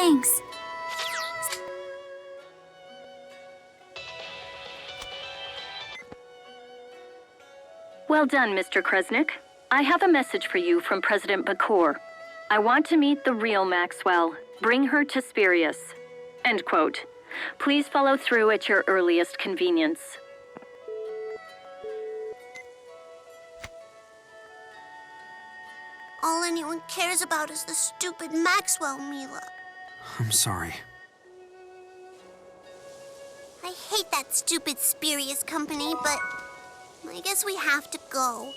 Thanks. Well done, Mr. Kresnik. I have a message for you from President Bakor. I want to meet the real Maxwell. Bring her to Spirius. End quote. Please follow through at your earliest convenience. All anyone cares about is the stupid Maxwell, Mila. I'm sorry. I hate that stupid Spirius company, but I guess we have to go.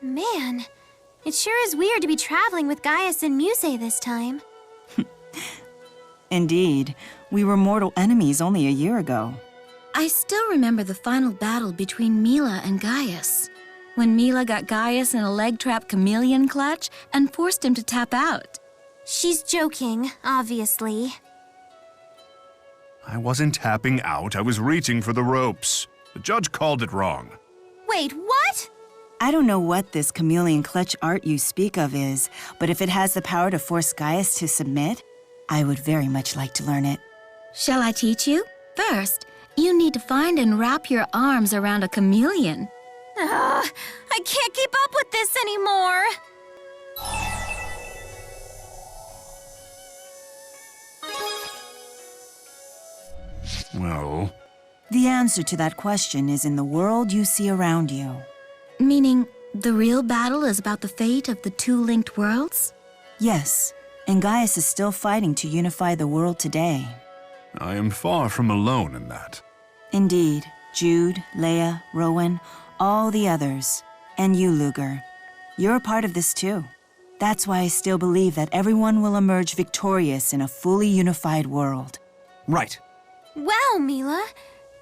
Man, it sure is weird to be traveling with Gaius and Muse this time. Indeed, we were mortal enemies only a year ago. I still remember the final battle between Mila and Gaius, when Mila got Gaius in a leg-trap chameleon clutch and forced him to tap out. She's joking, obviously. I wasn't tapping out, I was reaching for the ropes. The judge called it wrong. Wait, what? I don't know what this chameleon clutch art you speak of is, but if it has the power to force Gaius to submit, I would very much like to learn it. Shall I teach you? First, you need to find and wrap your arms around a chameleon. I can't keep up with this anymore. Well, The answer to that question is in the world you see around you. Meaning, the real battle is about the fate of the two linked worlds? Yes, and Gaius is still fighting to unify the world today. I am far from alone in that. Indeed, Jude, Leia, Rowan, all the others, and you, Luger. You're a part of this too. That's why I still believe that everyone will emerge victorious in a fully unified world. Right. Wow, Mila.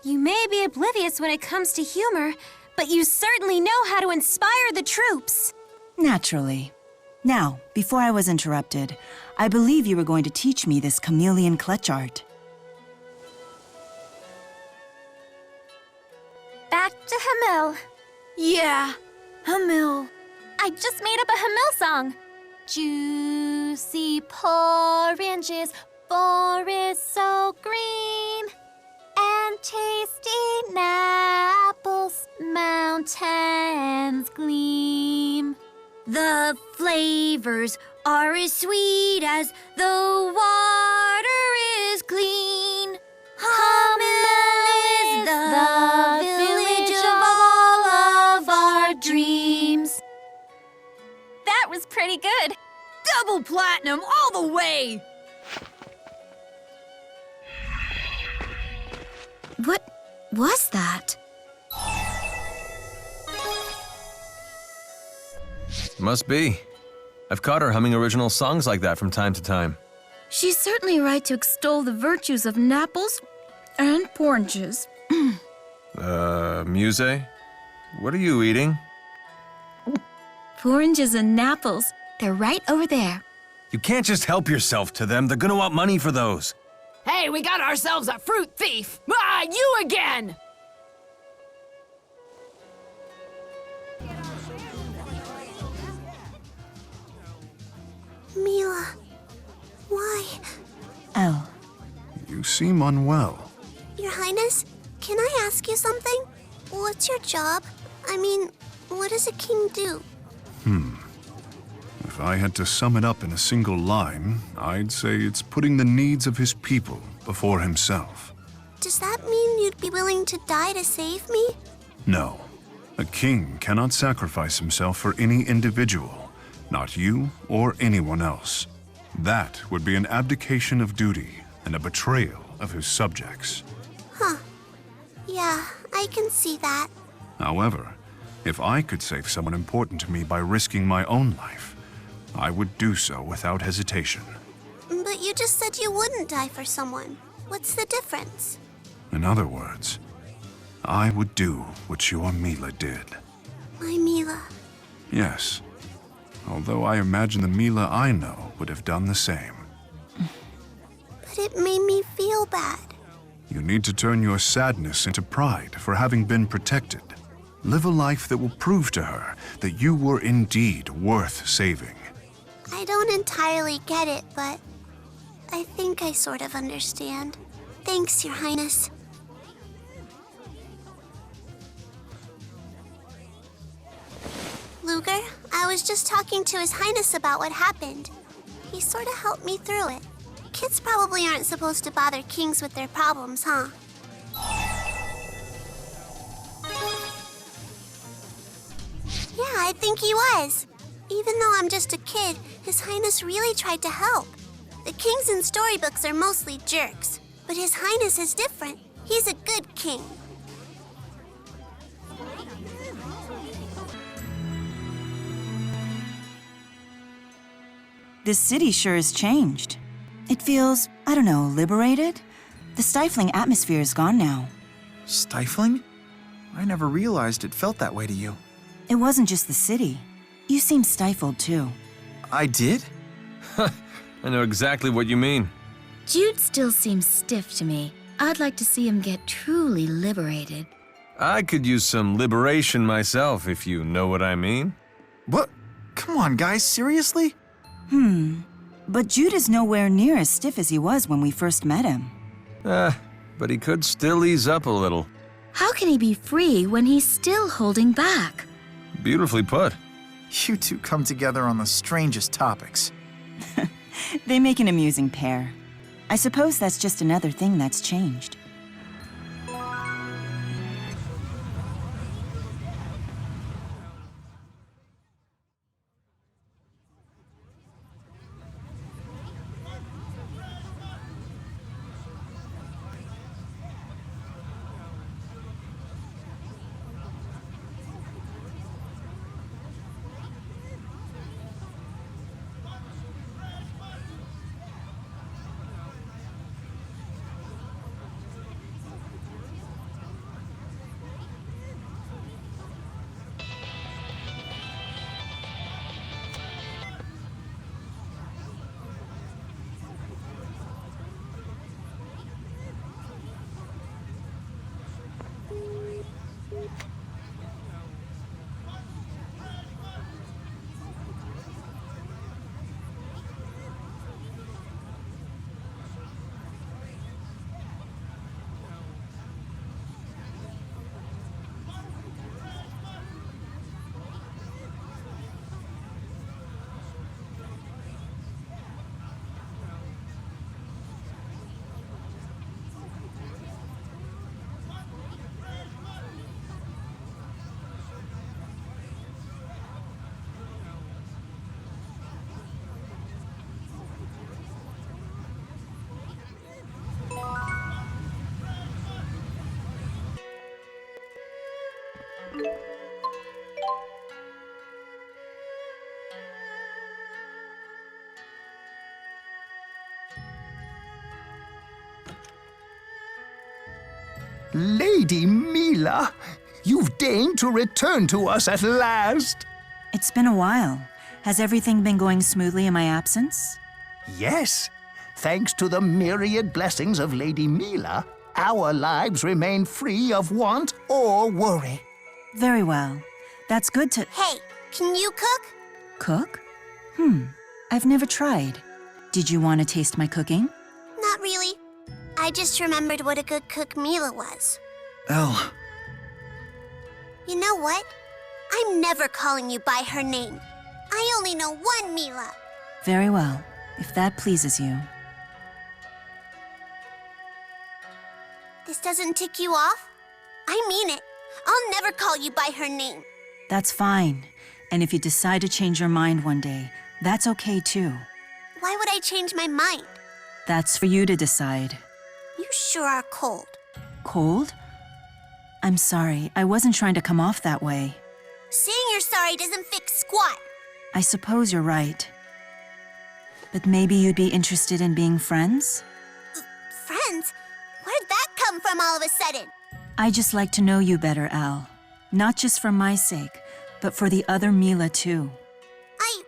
You may be oblivious when it comes to humor, but you certainly know how to inspire the troops. Naturally. Now, before I was interrupted, I believe you were going to teach me this chameleon clutch art. Back to Hamil. Yeah, Hamil. I just made up a Hamil song. Juicy oranges, forest so green, and tasty apples, mountains gleam. The flavors are as sweet as the water is clean. Hamil is the village of all of our dreams. That was pretty good. Double platinum all the way! What was that? Must be. I've caught her humming original songs like that from time to time. She's certainly right to extol the virtues of Napples and oranges. Muse? What are you eating? Oranges and Napples, they're right over there. You can't just help yourself to them. They're gonna want money for those. Hey, we got ourselves a fruit thief! Ah, you again! Mila, why? Elle. You seem unwell. Your Highness, can I ask you something? What's your job? I mean, what does a king do? If I had to sum it up in a single line, I'd say it's putting the needs of his people before himself. Does that mean you'd be willing to die to save me? No. A king cannot sacrifice himself for any individual, not you or anyone else. That would be an abdication of duty and a betrayal of his subjects. Yeah, I can see that. However, if I could save someone important to me by risking my own life, I would do so without hesitation. But you just said you wouldn't die for someone. What's the difference? In other words, I would do what your Mila did. My Mila. Yes. Although I imagine the Mila I know would have done the same. But it made me feel bad. You need to turn your sadness into pride for having been protected. Live a life that will prove to her that you were indeed worth saving. I don't entirely get it, but I think I sort of understand. Thanks, Your Highness. Luger, I was just talking to His Highness about what happened. He sort of helped me through it. Kids probably aren't supposed to bother kings with their problems, huh? Yeah, I think he was. Even though I'm just a kid, His Highness really tried to help. The kings in storybooks are mostly jerks, but His Highness is different. He's a good king. This city sure has changed. It feels, I don't know, liberated? The stifling atmosphere is gone now. Stifling? I never realized it felt that way to you. It wasn't just the city. You seem stifled, too. I did? I know exactly what you mean. Jude still seems stiff to me. I'd like to see him get truly liberated. I could use some liberation myself, if you know what I mean. What? Come on, guys, seriously? But Jude is nowhere near as stiff as he was when we first met him. But he could still ease up a little. How can he be free when he's still holding back? Beautifully put. You two come together on the strangest topics. They make an amusing pair. I suppose that's just another thing that's changed. Lady Mila, you've deigned to return to us at last. It's been a while. Has everything been going smoothly in my absence? Yes. Thanks to the myriad blessings of Lady Mila, our lives remain free of want or worry. Very well. That's good to... Hey, can you cook? Cook? I've never tried. Did you want to taste my cooking? Not really. I just remembered what a good cook Mila was. Elle. You know what? I'm never calling you by her name. I only know one Mila. Very well, if that pleases you. This doesn't tick you off? I mean it. I'll never call you by her name. That's fine. And if you decide to change your mind one day, that's okay too. Why would I change my mind? That's for you to decide. You sure are cold. Cold? I'm sorry, I wasn't trying to come off that way. Saying you're sorry doesn't fix squat. I suppose you're right. But maybe you'd be interested in being friends? Friends? Where'd that come from all of a sudden? I just like to know you better, Al. Not just for my sake, but for the other Mila too. I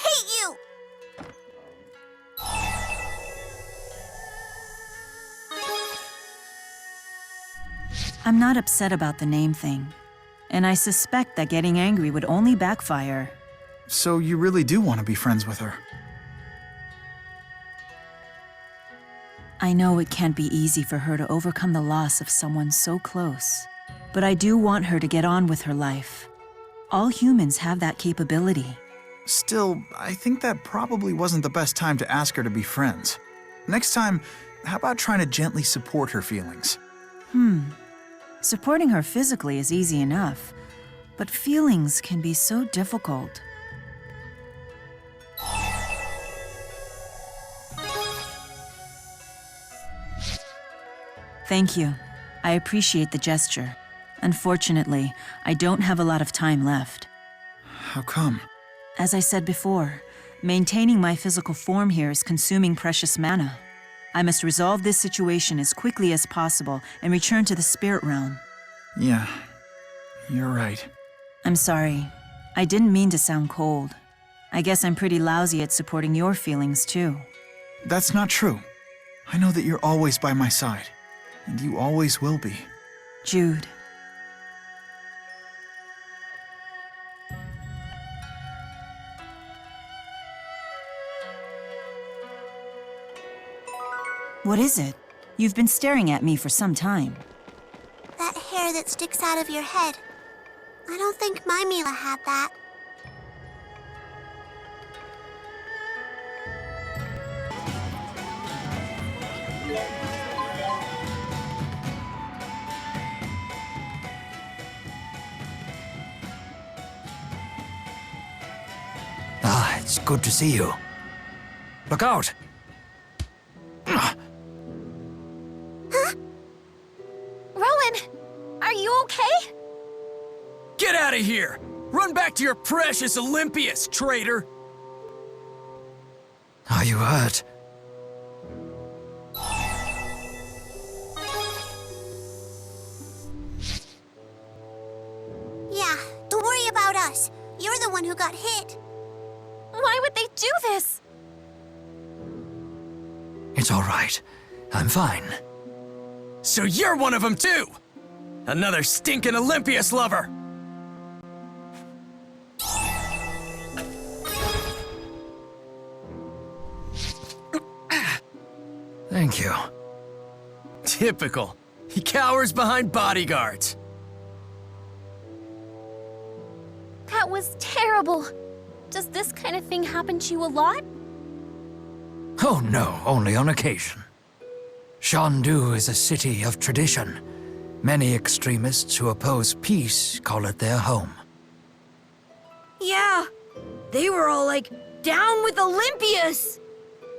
hate you! I'm not upset about the name thing, and I suspect that getting angry would only backfire. So you really do want to be friends with her? I know it can't be easy for her to overcome the loss of someone so close, but I do want her to get on with her life. All humans have that capability. Still, I think that probably wasn't the best time to ask her to be friends. Next time, how about trying to gently support her feelings? Supporting her physically is easy enough, but feelings can be so difficult. Thank you. I appreciate the gesture. Unfortunately, I don't have a lot of time left. How come? As I said before, maintaining my physical form here is consuming precious mana. I must resolve this situation as quickly as possible and return to the spirit realm. Yeah, you're right. I'm sorry. I didn't mean to sound cold. I guess I'm pretty lousy at supporting your feelings, too. That's not true. I know that you're always by my side, and you always will be. Jude. What is it? You've been staring at me for some time. That hair that sticks out of your head. I don't think my Mila had that. Ah, it's good to see you. Look out! Rowan, are you okay? Get out of here! Run back to your precious Olympias, traitor! Are you hurt? Yeah, don't worry about us. You're the one who got hit. Why would they do this? It's all right. I'm fine. So you're one of them too! Another stinking Olympias lover! Thank you. Typical. He cowers behind bodyguards. That was terrible. Does this kind of thing happen to you a lot? Oh no, only on occasion. Shandu is a city of tradition. Many extremists who oppose peace call it their home. Yeah, they were all like, down with Olympias!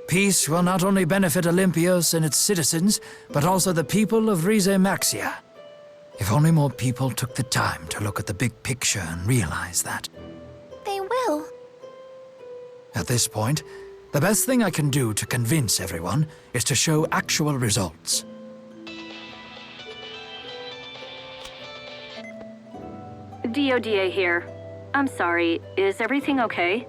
Peace will not only benefit Olympios and its citizens, but also the people of Rize Maxia. If only more people took the time to look at the big picture and realize that. They will. At this point, the best thing I can do to convince everyone is to show actual results. DODA here. I'm sorry, is everything okay?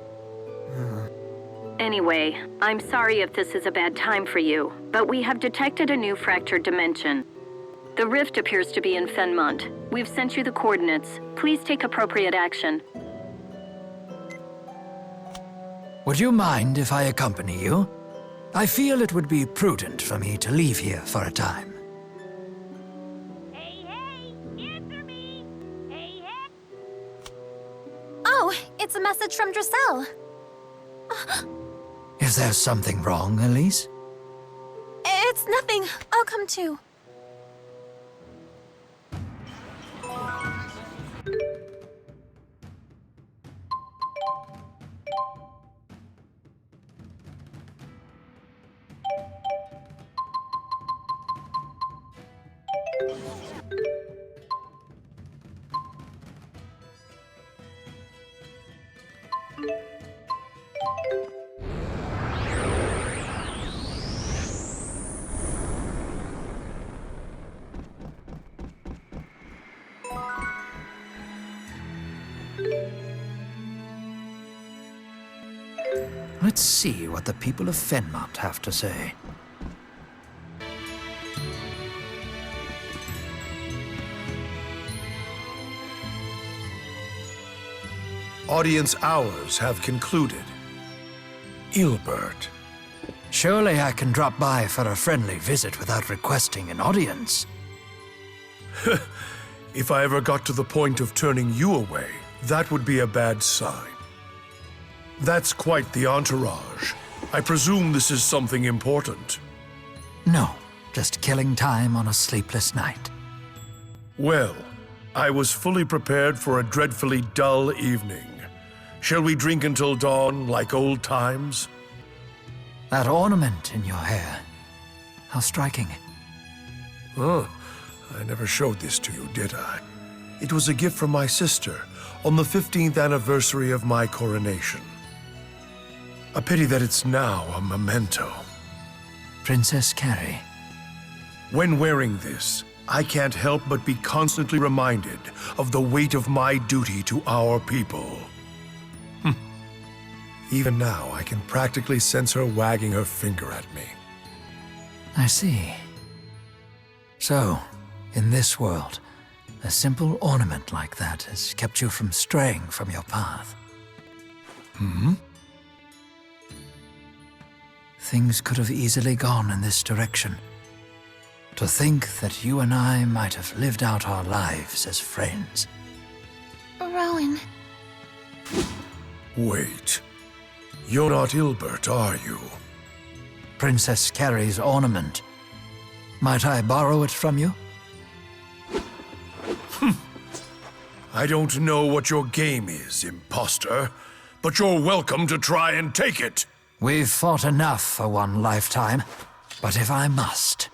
Anyway, I'm sorry if this is a bad time for you, but we have detected a new fractured dimension. The rift appears to be in Fenmont. We've sent you the coordinates. Please take appropriate action. Would you mind if I accompany you? I feel it would be prudent for me to leave here for a time. Hey, answer me! Hey. Oh, it's a message from Dressel. Is there something wrong, Elise? It's nothing. I'll come too. Let's see what the people of Fenmont have to say. Audience hours have concluded. Ilbert. Surely I can drop by for a friendly visit without requesting an audience. If I ever got to the point of turning you away, that would be a bad sign. That's quite the entourage. I presume this is something important. No, just killing time on a sleepless night. Well, I was fully prepared for a dreadfully dull evening. Shall we drink until dawn, like old times? That ornament in your hair. How striking. Oh, I never showed this to you, did I? It was a gift from my sister on the 15th anniversary of my coronation. A pity that it's now a memento. Princess Carrie. When wearing this, I can't help but be constantly reminded of the weight of my duty to our people. Even now, I can practically sense her wagging her finger at me. I see. So, in this world, a simple ornament like that has kept you from straying from your path. Things could have easily gone in this direction. To think that you and I might have lived out our lives as friends. Rowan. Wait. You're not Ilbert, are you? Princess Carrie's ornament. Might I borrow it from you? I don't know what your game is, imposter, but you're welcome to try and take it. We've fought enough for one lifetime, but if I must...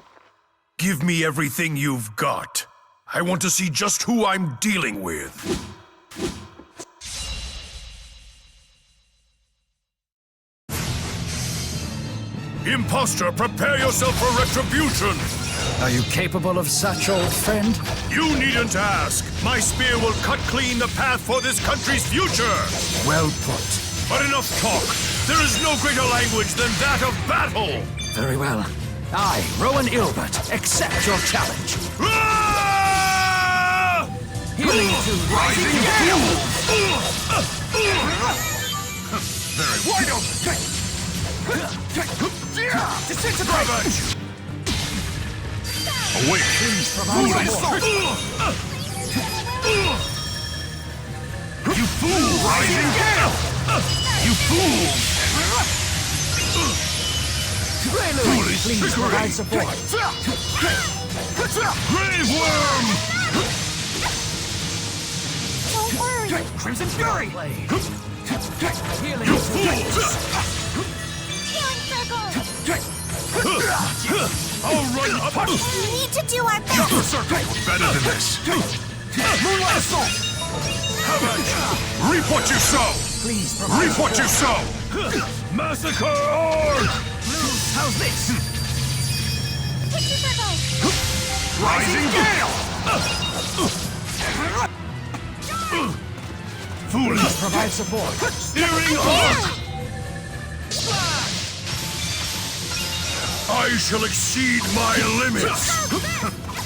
Give me everything you've got. I want to see just who I'm dealing with. Imposter, prepare yourself for retribution! Are you capable of such, old friend? You needn't ask. My spear will cut clean the path for this country's future. Well put. But enough talk. There is no greater language than that of battle. Very well. I, Rowan Ilbert, accept your challenge. Ah! Healing to Rising Gale! Very wide open. Disintegrate! Awake! You fool! Rising Gale! You fool! Prelude, please provide support. Grave Worm! Don't worry. Crimson Fury! Healing You fools! Healing circle. I'll run up! We need to do our best. Super Circle! Better than this! Moonlight Assault! How about you? Reap what you sow! Please provide Reap what you sow! Massacre Org! How's this? Pixie circle. Rising Gale! Foolish! Provide support. Steering Arc! I shall exceed my limits!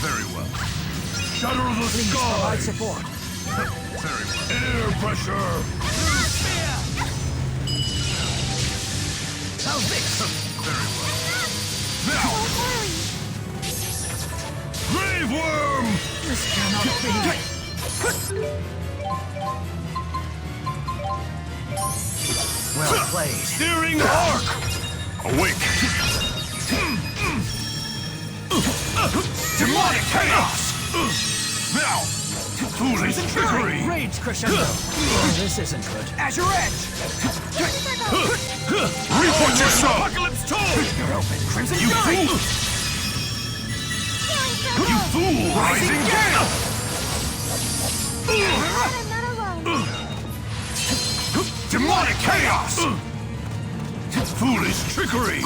Very well. Shatter the Provide skies! support. Very well. Air pressure! How's this? Very well. Now! Don't worry. Grave Worm! This cannot be. Well played. Steering Arc! Awake! Demonic Chaos! Now! Foolish trickery! Rage crescendo. This isn't good. Azure Edge! Reap what you sow! Apocalypse Toll! You're open. Crimson You Fury! fool! You fool! Rising Gale! I'm not alone. Demonic Chaos! Foolish trickery!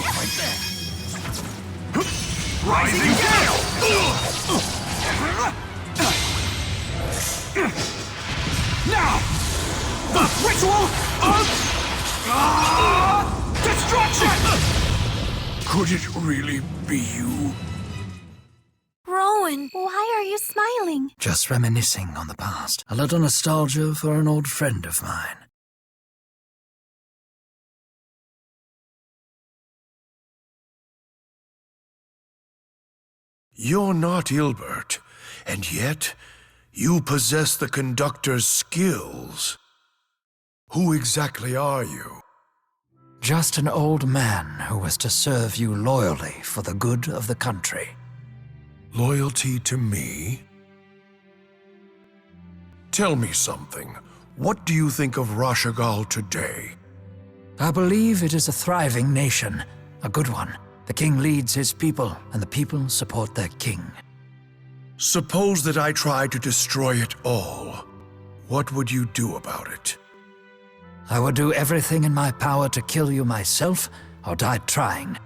Rising Gale! Now! The ritual of destruction! Could it really be you? Rowan, why are you smiling? Just reminiscing on the past. A little nostalgia for an old friend of mine. You're not Ilbert, and yet you possess the conductor's skills. Who exactly are you? Just an old man who was to serve you loyally for the good of the country. Loyalty to me? Tell me something. What do you think of Rashagal today? I believe it is a thriving nation, a good one. The king leads his people, and the people support their king. Suppose that I tried to destroy it all. What would you do about it? I would do everything in my power to kill you myself, or die trying.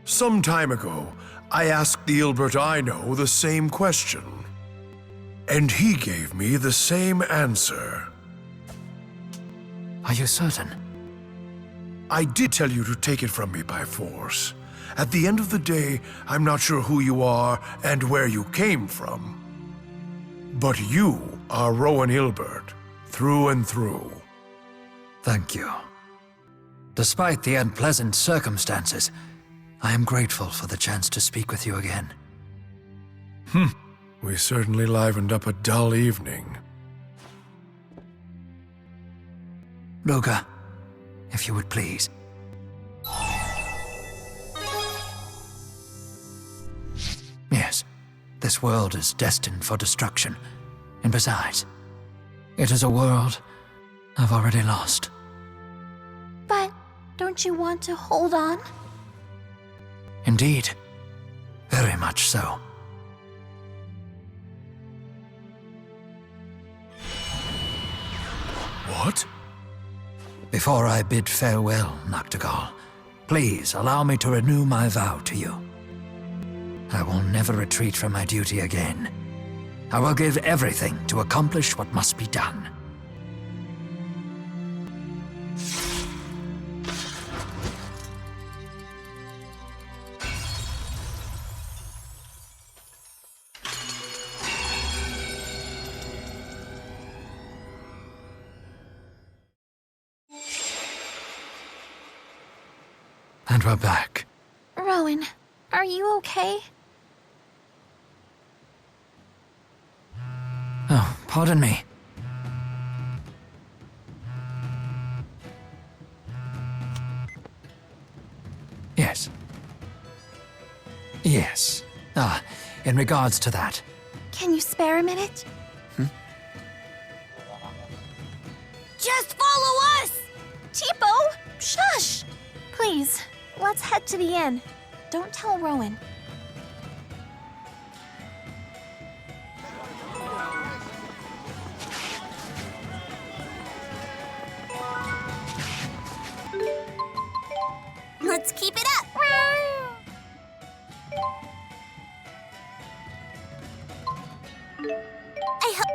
Some time ago, I asked the Ilbert I know the same question. And he gave me the same answer. Are you certain? I did tell you to take it from me by force. At the end of the day, I'm not sure who you are and where you came from. But you are Rowan Ilbert, through and through. Thank you. Despite the unpleasant circumstances, I am grateful for the chance to speak with you again. We certainly livened up a dull evening. Luga, if you would please. Yes, this world is destined for destruction. And besides, it is a world I've already lost. But don't you want to hold on? Indeed, very much so. What? Before I bid farewell, Noctigal, please allow me to renew my vow to you. I will never retreat from my duty again. I will give everything to accomplish what must be done. And we're back. Rowan, are you okay? Oh, pardon me. Yes. Yes. In regards to that. Can you spare a minute? Just follow us! Tipo! Shush! Please, let's head to the inn. Don't tell Rowan. Let's keep it up. I hope.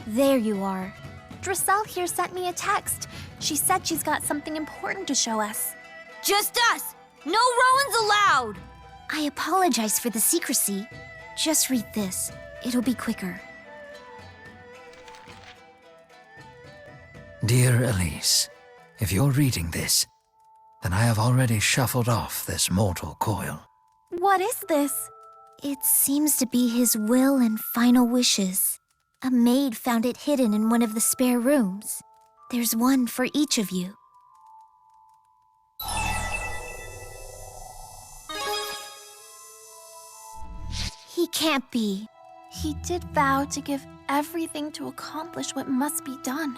There you are. Dressel here sent me a text. She said she's got something important to show us. Just us! No Rowans allowed! I apologize for the secrecy. Just read this. It'll be quicker. Dear Elise, if you're reading this, then I have already shuffled off this mortal coil. What is this? It seems to be his will and final wishes. A maid found it hidden in one of the spare rooms. There's one for each of you. He can't be. He did vow to give everything to accomplish what must be done.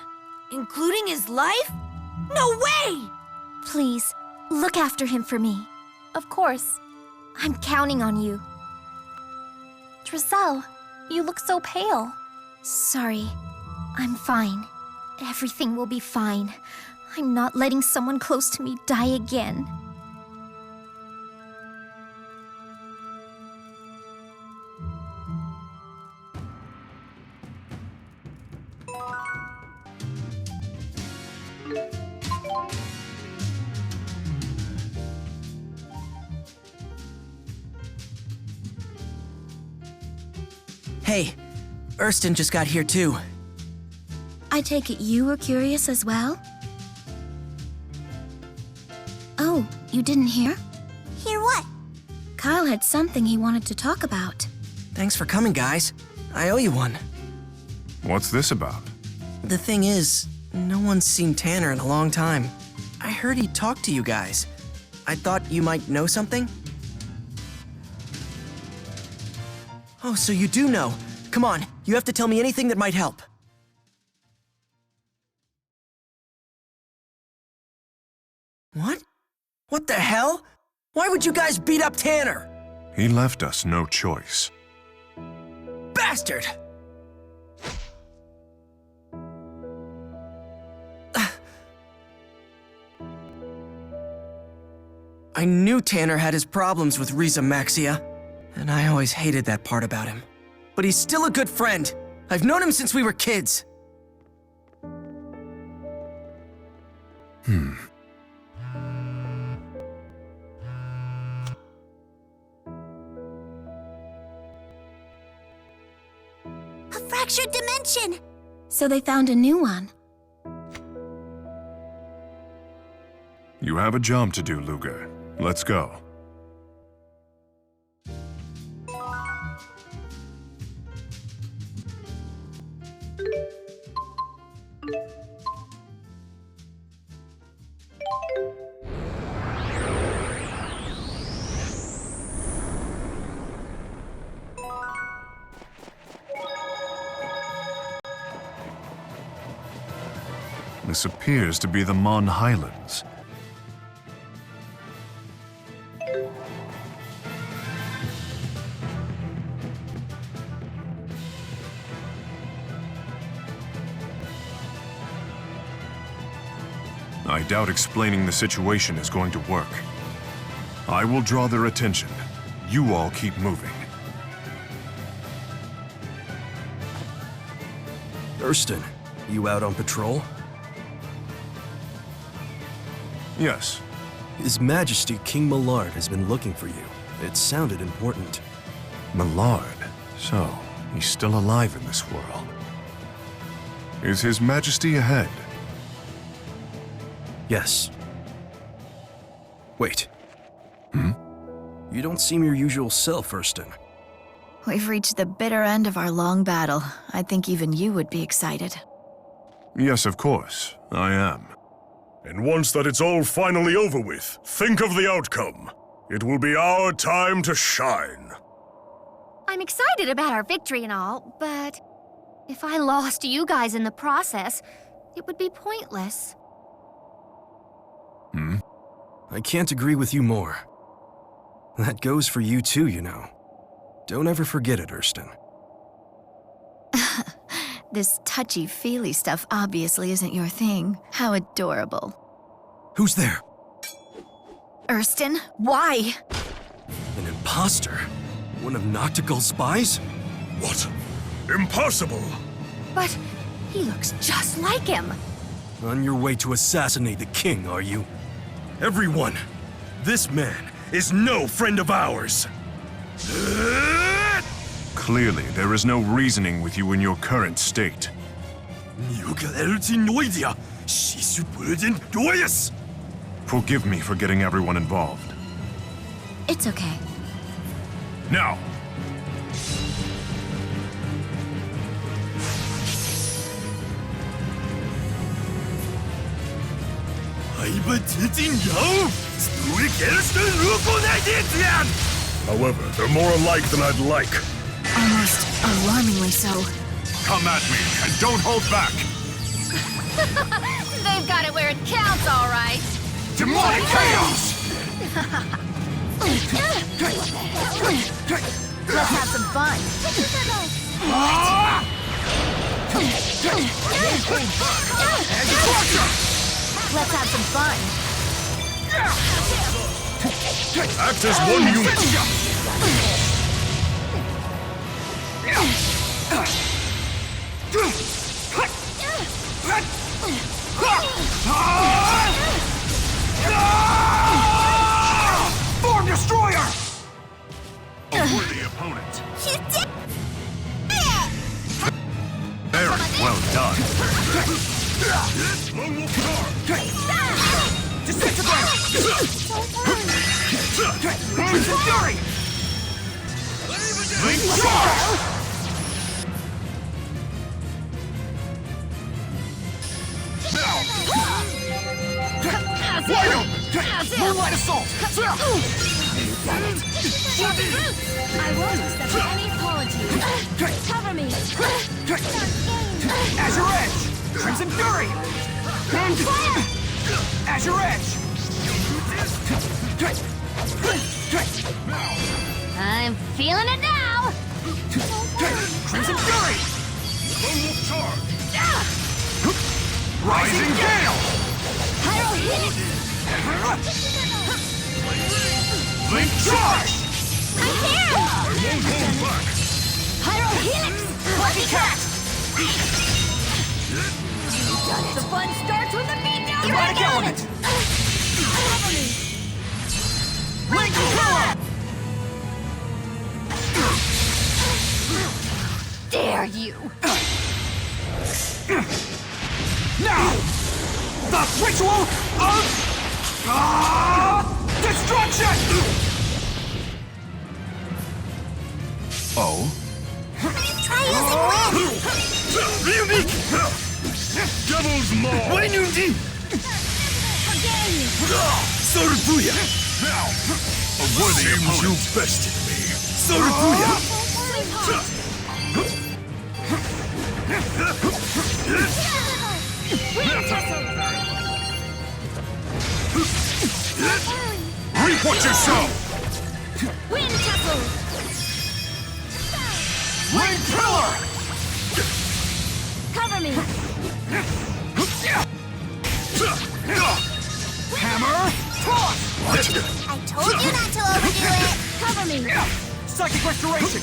Including his life? No way! Please, look after him for me. Of course. I'm counting on you. Dressel, you look so pale. Sorry. I'm fine. Everything will be fine. I'm not letting someone close to me die again. Hey, Erston just got here too. I take it you were curious as well? Oh, you didn't hear? Hear what? Kyle had something he wanted to talk about. Thanks for coming, guys. I owe you one. What's this about? The thing is, no one's seen Tanner in a long time. I heard he talked to you guys. I thought you might know something? Oh, so you do know. Come on, you have to tell me anything that might help. What? What the hell? Why would you guys beat up Tanner? He left us no choice. Bastard! I knew Tanner had his problems with Riza Maxia, and I always hated that part about him. But he's still a good friend. I've known him since we were kids. A fractured dimension! So they found a new one. You have a job to do, Luger. Let's go. This appears to be the Mon Highlands. I doubt explaining the situation is going to work. I will draw their attention. You all keep moving. Erston, you out on patrol? Yes. His Majesty King Millard has been looking for you. It sounded important. Millard? So, he's still alive in this world. Is His Majesty ahead? Yes. Wait. You don't seem your usual self, Erston. We've reached the bitter end of our long battle. I think even you would be excited. Yes, of course. I am. And once that it's all finally over with, think of the outcome. It will be our time to shine. I'm excited about our victory and all, but if I lost you guys in the process, it would be pointless. I can't agree with you more. That goes for you too, you know. Don't ever forget it, Erston. This touchy-feely stuff obviously isn't your thing. How adorable. Who's there? Erston, why? An imposter? One of Noctigal's spies? What? Impossible! But he looks just like him. On your way to assassinate the king, are you? Everyone, this man is no friend of ours. Clearly, there is no reasoning with you in your current state. Forgive me for getting everyone involved. It's okay. Now! However, they're more alike than I'd like. Almost alarmingly so. Come at me, and don't hold back! They've got it where it counts, all right. Demonic chaos! Let's have some fun. Let's have some fun. Act as one unit. Form Destroyer! A worthy opponent. You did it! Well done. Hands of fury! Link charge! Moonlight assault! I won't accept any apologies. Cover me! Azure Edge! Crimson Fury! And fire! Azure Edge! I'm feeling it now! Crimson Fury! Rising Gale! Pyro Helix! Link charge! I'm here! Pyro Helix! Lucky Cat! The fun starts with the beatdown! Erratic Element! Link Killer! Dare you! Now! The ritual of destruction! Oh? Try using wind! Devil's Maw! Sorubuya! Now! A worthy opponent. You bested me. Sorubuya! Reap what you sow! Wind tussle! Ring Pillar! Cover me! Hammer! Toss! I told you not to overdo it! Cover me! Psychic Restoration!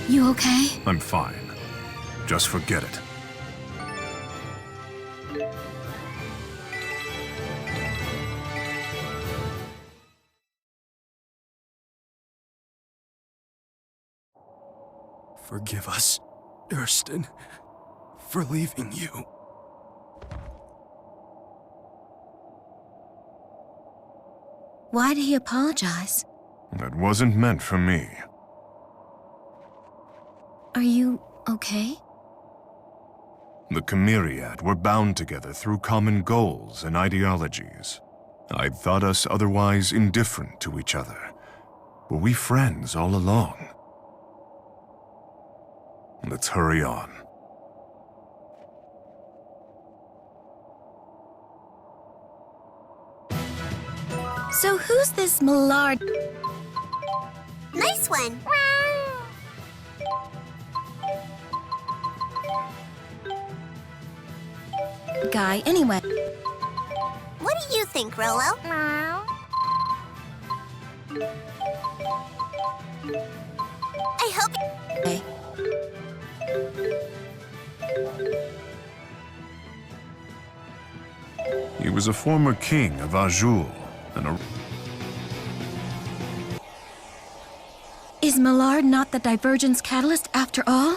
You okay? I'm fine. Just forget it. Forgive us, Durston, for leaving you. Why did he apologize? It wasn't meant for me. Are you okay? The Chimeriad were bound together through common goals and ideologies. I'd thought us otherwise indifferent to each other. Were we friends all along? Let's hurry on. So who's this Millard Nice one! guy anyway? What do you think, Rolo? I hope... Okay. He was a former king of Azul, and a... Is Millard not the Divergence Catalyst after all?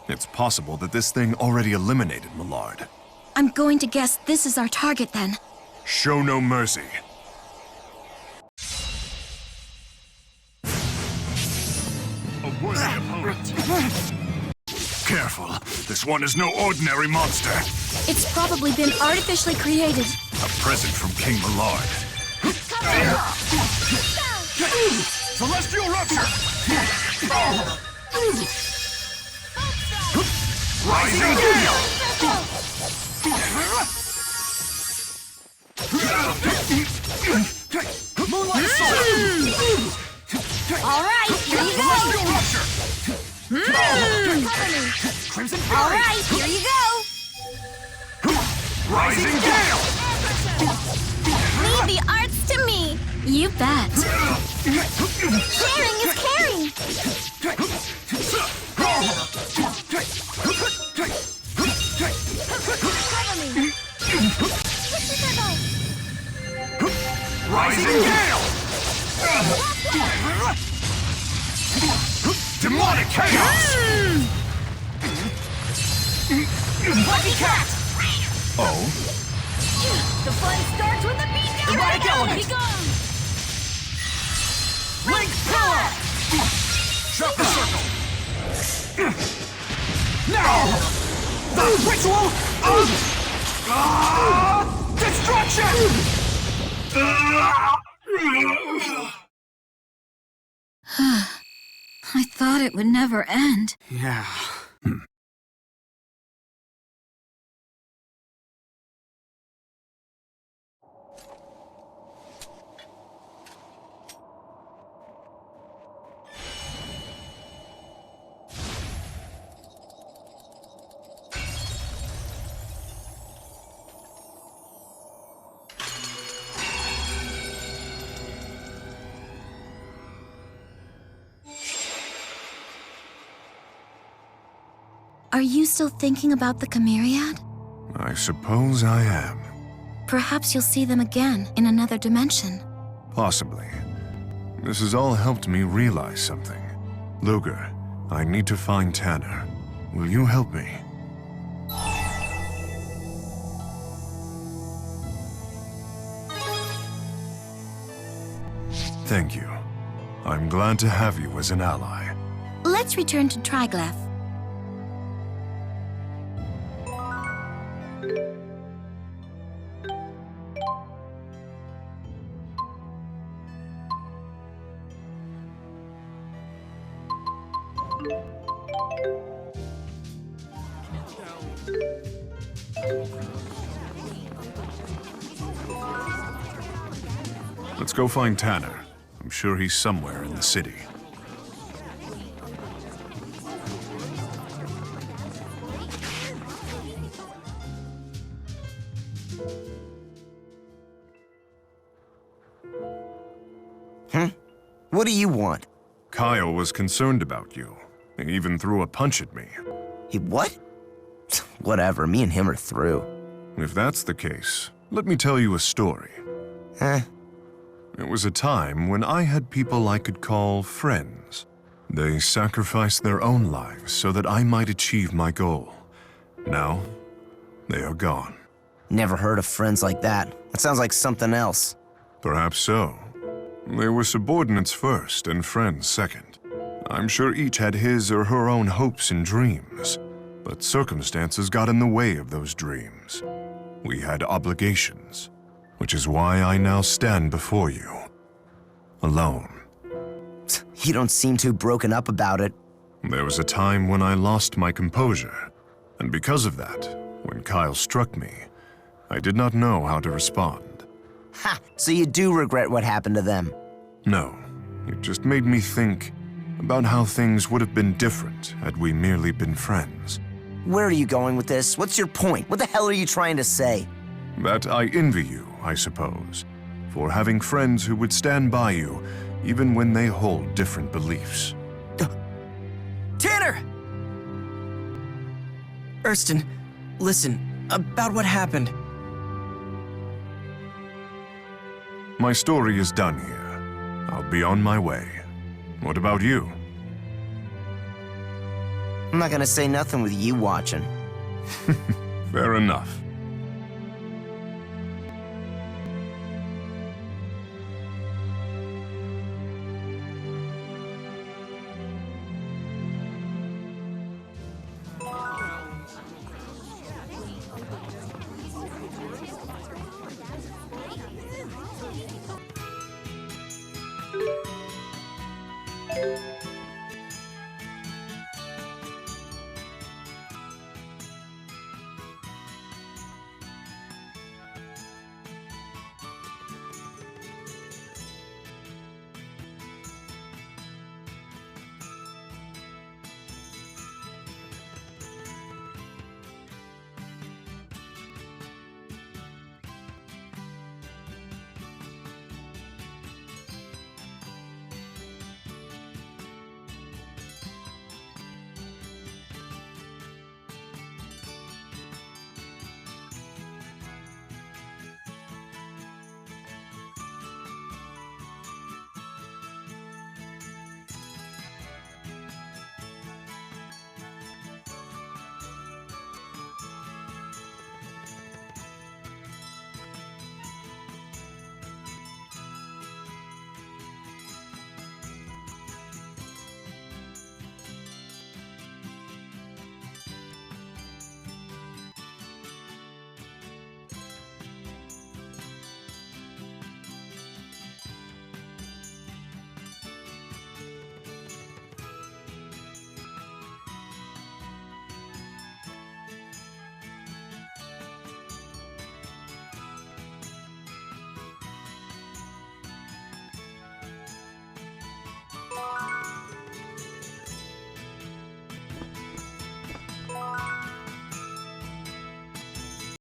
It's possible that this thing already eliminated Millard. I'm going to guess this is our target then. Show no mercy. A worthy opponent. Careful, this one is no ordinary monster. It's probably been artificially created. A present from King Millard. Celestial Rupture! Rising Gale! Moonlight Assault! All right, here you go! Celestial Rupture! Cover me! Crimson Fury! All right, here you go! Rising Gale! Leave the arts to me! You bet. Sharing is caring! Chaotic chaos! Lucky cat! Oh? The fun starts when the beatdown Erratic element! begins! Link pillar! Shut the circle! Now! The ritual of destruction! I thought it would never end. Yeah. Are you still thinking about the Chimeriad? I suppose I am. Perhaps you'll see them again in another dimension. Possibly. This has all helped me realize something. Luger, I need to find Tanner. Will you help me? Thank you. I'm glad to have you as an ally. Let's return to Triglav. Let's go find Tanner. I'm sure he's somewhere in the city. What do you want? Kyle was concerned about you. He even threw a punch at me. He what? Whatever, me and him are through. If that's the case, let me tell you a story. Huh? It was a time when I had people I could call friends. They sacrificed their own lives so that I might achieve my goal. Now, they are gone. Never heard of friends like that. That sounds like something else. Perhaps so. They were subordinates first and friends second. I'm sure each had his or her own hopes and dreams, but circumstances got in the way of those dreams. We had obligations, which is why I now stand before you, alone. You don't seem too broken up about it. There was a time when I lost my composure, and because of that, when Kyle struck me, I did not know how to respond. Ha! So you do regret what happened to them? No, it just made me think about how things would have been different had we merely been friends. Where are you going with this? What's your point? What the hell are you trying to say? That I envy you, I suppose, for having friends who would stand by you even when they hold different beliefs. Tanner! Erston, listen, about what happened. My story is done here. I'll be on my way. What about you? I'm not gonna say nothing with you watching. Fair enough.